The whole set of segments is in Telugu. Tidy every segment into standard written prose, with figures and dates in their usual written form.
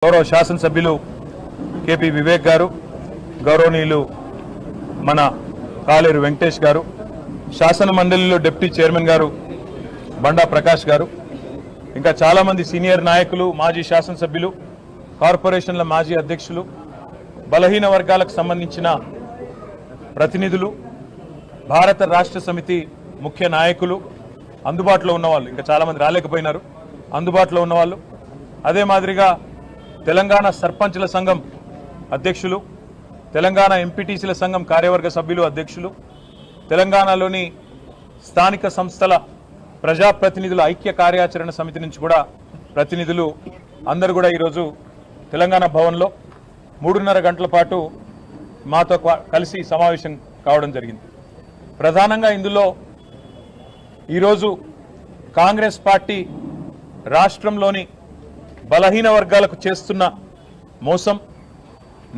గౌరవ శాసనసభ్యులు కేపీ వివేక్ గారు, గౌరవనీయులు మన కాలేరు వెంకటేష్ గారు, శాసన మండలిలో డిప్యూటీ చైర్మన్ గారు బండా ప్రకాష్ గారు, ఇంకా చాలామంది సీనియర్ నాయకులు, మాజీ శాసనసభ్యులు, కార్పొరేషన్ల మాజీ అధ్యక్షులు, బలహీన వర్గాలకు సంబంధించిన ప్రతినిధులు, భారత రాష్ట్ర సమితి ముఖ్య నాయకులు, అందుబాటులో ఉన్నవాళ్ళు, ఇంకా చాలామంది రాలేకపోయినారు, అందుబాటులో ఉన్నవాళ్ళు, అదే మాదిరిగా తెలంగాణ సర్పంచ్ల సంఘం అధ్యక్షులు, తెలంగాణ ఎంపీటీసీల సంఘం కార్యవర్గ సభ్యులు అధ్యక్షులు, తెలంగాణలోని స్థానిక సంస్థల ప్రజాప్రతినిధుల ఐక్య కార్యాచరణ సమితి నుంచి కూడా ప్రతినిధులు అందరూ కూడా ఈరోజు తెలంగాణ భవన్లో 3:30 గంటల పాటు మాతో కలిసి సమావేశం కావడం జరిగింది. ప్రధానంగా ఇందులో ఈరోజు కాంగ్రెస్ పార్టీ రాష్ట్రంలోని బలహీన వర్గాలకు చేస్తున్న మోసం,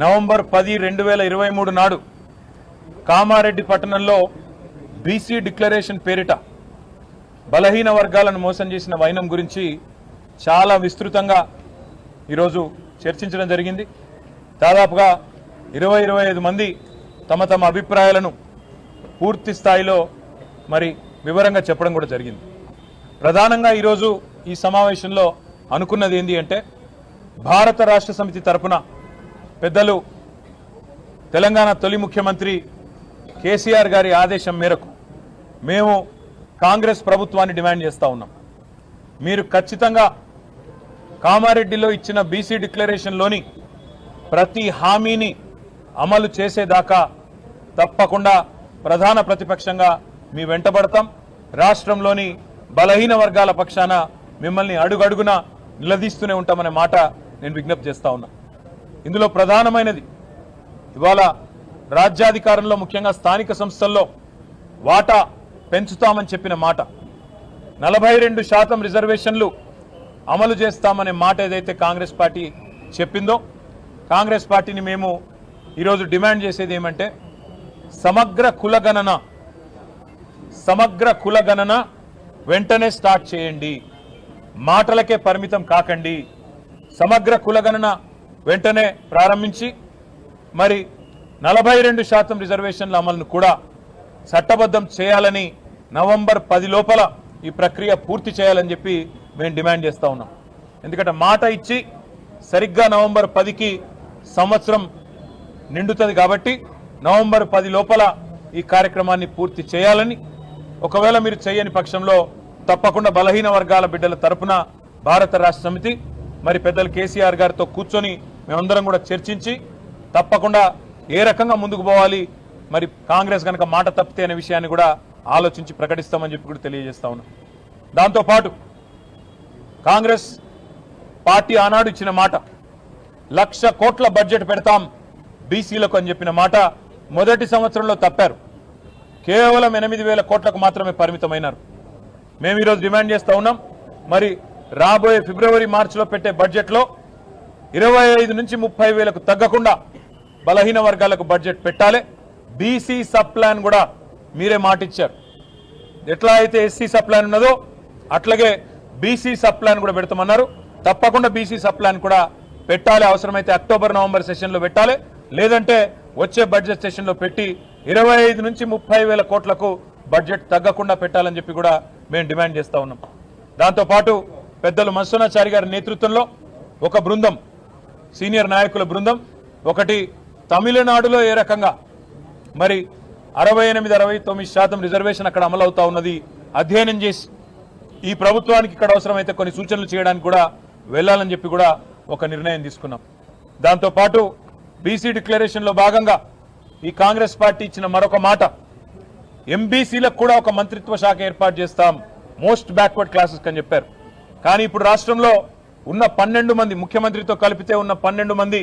నవంబర్ 10, 2023 నాడు కామారెడ్డి పట్టణంలో బీసీ డిక్లరేషన్ పేరిట బలహీన వర్గాలను మోసం చేసిన వైనం గురించి చాలా విస్తృతంగా ఈరోజు చర్చించడం జరిగింది. దాదాపుగా 20-25 మంది తమ తమ అభిప్రాయాలను పూర్తి స్థాయిలో మరి వివరంగా చెప్పడం కూడా జరిగింది. ప్రధానంగా ఈరోజు ఈ సమావేశంలో అనుకున్నది ఏంటి అంటే, భారత రాష్ట్ర సమితి తరపున పెద్దలు తెలంగాణ తొలి ముఖ్యమంత్రి కేసీఆర్ గారి ఆదేశం మేరకు మేము కాంగ్రెస్ ప్రభుత్వాన్ని డిమాండ్ చేస్తూ ఉన్నాం. మీరు ఖచ్చితంగా కామారెడ్డిలో ఇచ్చిన బీసీ డిక్లరేషన్లోని ప్రతి హామీని అమలు చేసేదాకా తప్పకుండా ప్రధాన ప్రతిపక్షంగా మీ వెంటబడతాం. రాష్ట్రంలోని బలహీన వర్గాల పక్షాన మిమ్మల్ని అడుగడుగున నిలదీస్తూనే ఉంటామనే మాట నేను విజ్ఞప్తి చేస్తా ఉన్నా. ఇందులో ప్రధానమైనది ఇవాళ రాజ్యాధికారంలో ముఖ్యంగా స్థానిక సంస్థల్లో వాటా పెంచుతామని చెప్పిన మాట, 42% రిజర్వేషన్లు అమలు చేస్తామనే మాట ఏదైతే కాంగ్రెస్ పార్టీ చెప్పిందో, కాంగ్రెస్ పార్టీని మేము ఈరోజు డిమాండ్ చేసేది ఏమంటే, సమగ్ర కులగణన వెంటనే స్టార్ట్ చేయండి, మాటలకే పరిమితం కాకండి. సమగ్ర కులగణన వెంటనే ప్రారంభించి మరి 42% రిజర్వేషన్ల అమలును కూడా చట్టబద్ధం చేయాలని, నవంబర్ 10 లోపల ఈ ప్రక్రియ పూర్తి చేయాలని చెప్పి మేము డిమాండ్ చేస్తూ ఉన్నాం. ఎందుకంటే మాట ఇచ్చి సరిగ్గా నవంబర్ 10కి సంవత్సరం నిండుతుంది కాబట్టి నవంబర్ 10 లోపల ఈ కార్యక్రమాన్ని పూర్తి చేయాలని, ఒకవేళ మీరు చేయని పక్షంలో తప్పకుండా బలహీన వర్గాల బిడ్డల తరపున భారత రాష్ట్ర సమితి మరి పెద్దలు కేసీఆర్ గారితో కూర్చొని మేమందరం కూడా చర్చించి తప్పకుండా ఏ రకంగా ముందుకు పోవాలి, మరి కాంగ్రెస్ కనుక మాట తప్పితే అనే విషయాన్ని కూడా ఆలోచించి ప్రకటిస్తామని చెప్పి కూడా తెలియజేస్తా ఉన్నాం. దాంతోపాటు కాంగ్రెస్ పార్టీ ఆనాడు ఇచ్చిన మాట, 1,00,000 కోట్ల బడ్జెట్ పెడతాం బీసీలకు అని చెప్పిన మాట మొదటి సంవత్సరంలో తప్పారు. కేవలం 8,000 కోట్లకు మాత్రమే పరిమితమైనారు. మేము ఈరోజు డిమాండ్ చేస్తూ ఉన్నాం, మరి రాబోయే ఫిబ్రవరి మార్చిలో పెట్టే బడ్జెట్లో 25 నుంచి 30,000కు తగ్గకుండా బలహీన వర్గాలకు బడ్జెట్ పెట్టాలి. బీసీ సబ్ ప్లాన్ కూడా మీరే మాట ఇచ్చారు. ఎట్లా అయితే ఎస్సీ సబ్ ప్లాన్ ఉన్నదో అట్లాగే బీసీ సబ్ ప్లాన్ కూడా పెడతామన్నారు. తప్పకుండా బీసీ సబ్ ప్లాన్ కూడా పెట్టాలి. అవసరమైతే అక్టోబర్ నవంబర్ సెషన్లో పెట్టాలి, లేదంటే వచ్చే బడ్జెట్ సెషన్లో పెట్టి 25 నుంచి 30,000 కోట్లకు బడ్జెట్ తగ్గకుండా పెట్టాలని చెప్పి కూడా మేము డిమాండ్ చేస్తూ ఉన్నాం. దాంతోపాటు పెద్దలు మన్సూనాచారి గారి నేతృత్వంలో ఒక బృందం, సీనియర్ నాయకుల బృందం ఒకటి తమిళనాడులో ఏ రకంగా మరి 68-69% రిజర్వేషన్ అక్కడ అమలవుతా ఉన్నది అధ్యయనం చేసి ఈ ప్రభుత్వానికి ఇక్కడ అవసరమైతే కొన్ని సూచనలు చేయడానికి కూడా వెళ్ళాలని చెప్పి కూడా ఒక నిర్ణయం తీసుకున్నాం. దాంతోపాటు బీసీ డిక్లరేషన్లో భాగంగా ఈ కాంగ్రెస్ పార్టీ ఇచ్చిన మరొక మాట, ఎంబీసీలకు కూడా ఒక మంత్రిత్వ శాఖ ఏర్పాటు చేస్తాం, మోస్ట్ బ్యాక్వర్డ్ క్లాసెస్ అని చెప్పారు. కానీ ఇప్పుడు రాష్ట్రంలో ఉన్న 12 మంది, ముఖ్యమంత్రితో కలిపితే ఉన్న 12 మంది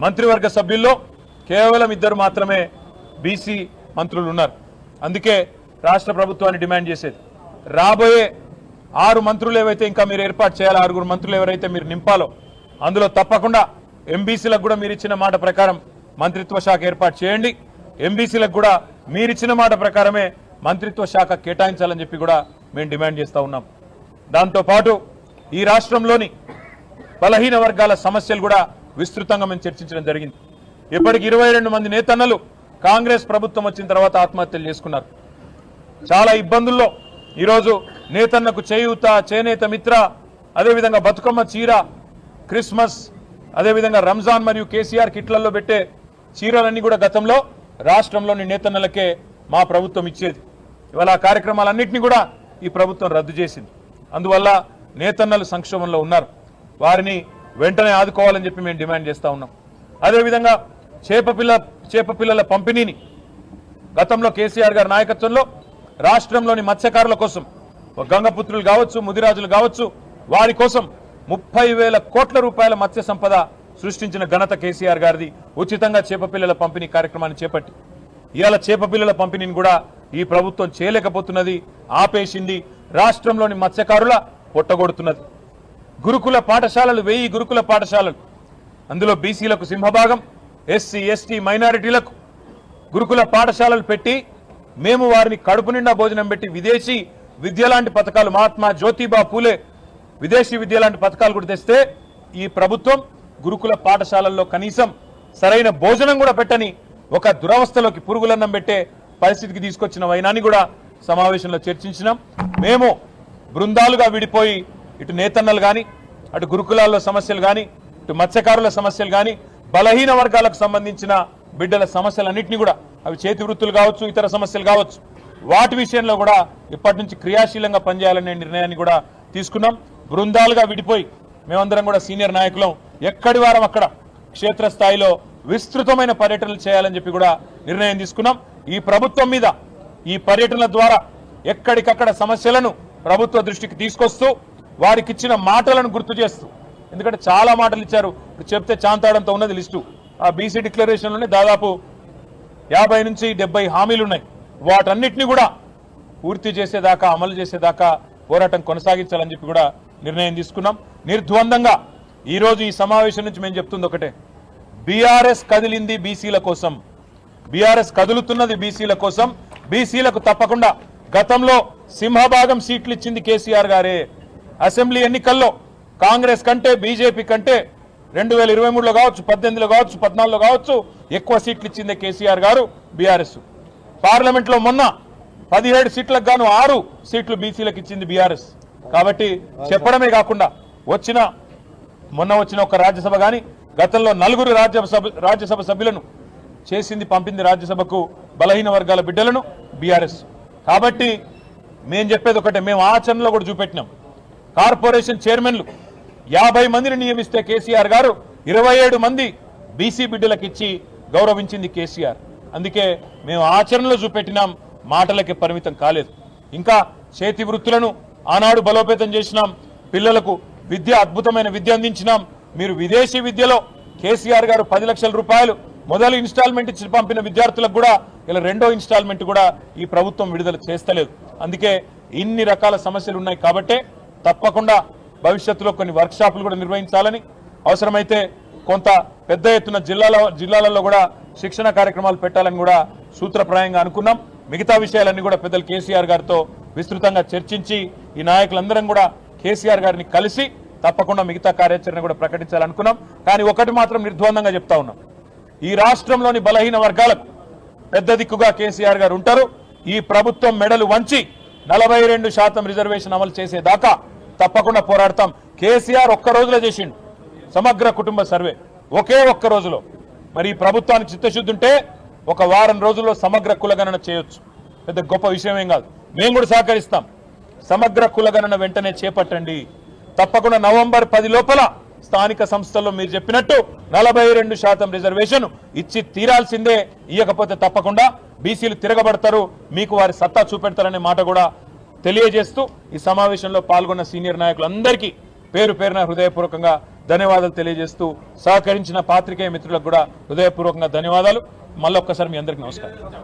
మంత్రివర్గ సభ్యుల్లో కేవలం 2 మాత్రమే బీసీ మంత్రులు ఉన్నారు. అందుకే రాష్ట్ర ప్రభుత్వాన్ని డిమాండ్ చేసేది, రాబోయే 6 మంత్రులు ఏవైతే ఇంకా మీరు ఏర్పాటు చేయాలో, 6 మంత్రులు ఎవరైతే మీరు నింపాలో అందులో తప్పకుండా ఎంబీసీలకు కూడా మీరు ఇచ్చిన మాట ప్రకారం మంత్రిత్వ శాఖ ఏర్పాటు చేయండి. ఎంబీసీలకు కూడా మీరిచ్చిన మాట ప్రకారమే మంత్రిత్వ శాఖ కేటాయించాలని చెప్పి కూడా మేము డిమాండ్ చేస్తూ ఉన్నాం. దాంతోపాటు ఈ రాష్ట్రంలోని బలహీన వర్గాల సమస్యలు కూడా విస్తృతంగా మేము చర్చించడం జరిగింది. ఇప్పటికి 22 మంది నేతన్నలు కాంగ్రెస్ ప్రభుత్వం వచ్చిన తర్వాత ఆత్మహత్యలు చేసుకున్నారు. చాలా ఇబ్బందుల్లో ఈరోజు నేతన్నకు చేయూత, చేనేత మిత్ర, అదేవిధంగా బతుకమ్మ చీర, క్రిస్మస్, అదేవిధంగా రంజాన్ మరియు కేసీఆర్ కిట్లలో పెట్టే చీరలన్నీ కూడా గతంలో రాష్ట్రంలోని నేతన్నలకే మా ప్రభుత్వం ఇచ్చేది. ఇవాళ ఆ కార్యక్రమాలన్నింటినీ కూడా ఈ ప్రభుత్వం రద్దు చేసింది. అందువల్ల నేతన్నలు సంక్షోభంలో ఉన్నారు. వారిని వెంటనే ఆదుకోవాలని చెప్పి మేము డిమాండ్ చేస్తా ఉన్నాం. అదేవిధంగా చేపపిల్లల పంపిణీని గతంలో కేసీఆర్ గారి నాయకత్వంలో రాష్ట్రంలోని మత్స్యకారుల కోసం, గంగపుత్రులు కావచ్చు, ముదిరాజులు కావచ్చు, వారి కోసం 30,000 కోట్ల రూపాయల మత్స్య సంపద సృష్టించిన ఘనత కేసీఆర్ గారిది. ఉచితంగా చేపపిల్లల పంపిణీ కార్యక్రమాన్ని చేపట్టి ఇవాళ చేపపిల్లల పంపిణీని కూడా ఈ ప్రభుత్వం చేయలేకపోతున్నది, ఆపేసింది. రాష్ట్రంలోని మత్స్యకారుల పొట్టగొడుతున్నది. గురుకుల పాఠశాలలు 1000 గురుకుల పాఠశాలలు, అందులో బీసీలకు సింహభాగం, ఎస్సీ ఎస్టీ మైనారిటీలకు గురుకుల పాఠశాలలు పెట్టి మేము వారిని కడుపు నిండా భోజనం పెట్టి విదేశీ విద్య లాంటి పథకాలు, మహాత్మా జ్యోతిబా పూలే విదేశీ విద్య లాంటి పథకాలు కూడా తెస్తే ఈ ప్రభుత్వం గురుకుల పాఠశాలల్లో కనీసం సరైన భోజనం కూడా పెట్టని ఒక దురవస్థలోకి, పురుగులన్నం పెట్టే పరిస్థితికి తీసుకొచ్చిన వైనాన్ని కూడా సమావేశంలో చర్చించినాం. మేము బృందాలుగా విడిపోయి ఇటు నేతన్నలు కానీ, అటు గురుకులాల్లో సమస్యలు కానీ, ఇటు మత్స్యకారుల సమస్యలు కానీ, బలహీన వర్గాలకు సంబంధించిన బిడ్డల సమస్యలన్నింటినీ కూడా, అవి చేతి వృత్తులు కావచ్చు, ఇతర సమస్యలు కావచ్చు, వాటి విషయంలో కూడా ఇప్పటి నుంచి క్రియాశీలంగా పనిచేయాలనే నిర్ణయాన్ని కూడా తీసుకున్నాం. బృందాలుగా విడిపోయి మేమందరం కూడా సీనియర్ నాయకులం ఎక్కడి వారం అక్కడ క్షేత్రస్థాయిలో విస్తృతమైన పర్యటనలు చేయాలని చెప్పి కూడా నిర్ణయం తీసుకున్నాం. ఈ ప్రభుత్వం మీద ఈ పర్యటనల ద్వారా ఎక్కడికక్కడ సమస్యలను ప్రభుత్వ దృష్టికి తీసుకొస్తూ వారికి ఇచ్చిన మాటలను గుర్తు చేస్తూ, ఎందుకంటే చాలా మాటలు ఇచ్చారు, చెప్తే చాంతాడంతో ఉన్నది లిస్టు. ఆ బీసీ డిక్లరేషన్లోనే దాదాపు 50 నుంచి 70 హామీలు ఉన్నాయి. వాటన్నిటిని కూడా పూర్తి చేసేదాకా, అమలు చేసేదాకా పోరాటం కొనసాగించాలని చెప్పి కూడా నిర్ణయం తీసుకున్నాం. నిర్ద్వందంగా ఈరోజు ఈ సమావేశం నుంచి మేము చెప్తుంది ఒకటే, బీఆర్ఎస్ కదిలింది బీసీల కోసం, బీఆర్ఎస్ కదులుతున్నది బీసీల కోసం. బీసీలకు తప్పకుండా గతంలో సింహభాగం సీట్లు ఇచ్చింది కేసీఆర్ గారే. అసెంబ్లీ ఎన్నికల్లో కాంగ్రెస్ కంటే, బీజేపీ కంటే 2023లో కావచ్చు, 18లో కావచ్చు, 14లో కావచ్చు ఎక్కువ సీట్లు ఇచ్చింది కేసీఆర్ గారు, బీఆర్ఎస్. పార్లమెంట్లో మొన్న 17 సీట్లకు గాను 6 సీట్లు బీసీలకు ఇచ్చింది బీఆర్ఎస్. కాబట్టి చెప్పడమే కాకుండా మొన్న వచ్చిన ఒక రాజ్యసభ కానీ, గతంలో 4 రాజ్యసభ సభ్యులను చేసింది, పంపింది రాజ్యసభకు బలహీన వర్గాల బిడ్డలను బీఆర్ఎస్. కాబట్టి మేము చెప్పేది ఒకటే, మేము ఆచరణలో కూడా చూపెట్టినాం. కార్పొరేషన్ చైర్మన్లు 50 మందిని నియమిస్తే కేసీఆర్ గారు 27 మంది బీసీ బిడ్డలకు ఇచ్చి గౌరవించింది కేసీఆర్. అందుకే మేము ఆచరణలో చూపెట్టినాం, మాటలకే పరిమితం కాలేదు. ఇంకా చేతి వృత్తులను ఆనాడు బలోపేతం చేసినాం. పిల్లలకు విద్య, అద్భుతమైన విద్య అందించినాం. మీరు విదేశీ విద్యలో కేసీఆర్ గారు 10 లక్షల రూపాయలు మొదలు ఇన్స్టాల్మెంట్ ఇచ్చి పంపిన విద్యార్థులకు కూడా ఇలా 2వ ఇన్స్టాల్మెంట్ కూడా ఈ ప్రభుత్వం విడుదల చేస్తలేదు. అందుకే ఇన్ని రకాల సమస్యలు ఉన్నాయి. కాబట్టే తప్పకుండా భవిష్యత్తులో కొన్ని వర్క్షాపులు కూడా నిర్వహించాలని, అవసరమైతే కొంత పెద్ద ఎత్తున జిల్లాలలో కూడా శిక్షణ కార్యక్రమాలు పెట్టాలని కూడా సూత్రప్రాయంగా అనుకున్నాం. మిగతా విషయాలన్నీ కూడా పెద్దలు కేసీఆర్ గారితో విస్తృతంగా చర్చించి ఈ నాయకులందరం కూడా కేసీఆర్ గారిని కలిసి తప్పకుండా మిగతా కార్యాచరణ కూడా ప్రకటించాలనుకున్నాం. కానీ ఒకటి మాత్రం నిర్ద్వందంగా చెప్తా ఉన్నాం, ఈ రాష్ట్రంలోని బలహీన వర్గాలకు పెద్ద దిక్కుగా కేసీఆర్ గారు ఉంటారు. ఈ ప్రభుత్వం మెడలు వంచి 42% రిజర్వేషన్ అమలు చేసేదాకా తప్పకుండా పోరాడతాం. కేసీఆర్ ఒక్క రోజులో చేసిండు సమగ్ర కుటుంబ సర్వే, ఒకే ఒక్క రోజులో. మరి ఈ ప్రభుత్వానికి చిత్తశుద్ధి ఉంటే ఒక వారం రోజుల్లో సమగ్ర కులగణన చేయొచ్చు, పెద్ద గొప్ప విషయం ఏం కాదు. మేము కూడా సహకరిస్తాం. సమగ్ర కులగణన వెంటనే చేపట్టండి. తప్పకుండా నవంబర్ 10 లోపల స్థానిక సంస్థల్లో మీరు చెప్పినట్టు 42% రిజర్వేషన్ ఇచ్చి తీరాల్సిందే. ఇవ్వకపోతే తప్పకుండా బీసీలు తిరగబడతారు, మీకు వారి సత్తా చూపెడతారనే మాట కూడా తెలియజేస్తూ ఈ సమావేశంలో పాల్గొన్న సీనియర్ నాయకులందరికీ పేరు పేరున హృదయపూర్వకంగా ధన్యవాదాలు తెలియజేస్తూ సహకరించిన పాత్రికేయ మిత్రులకు కూడా హృదయపూర్వకంగా ధన్యవాదాలు. మళ్ళొక్కసారి మీ అందరికీ నమస్కారం.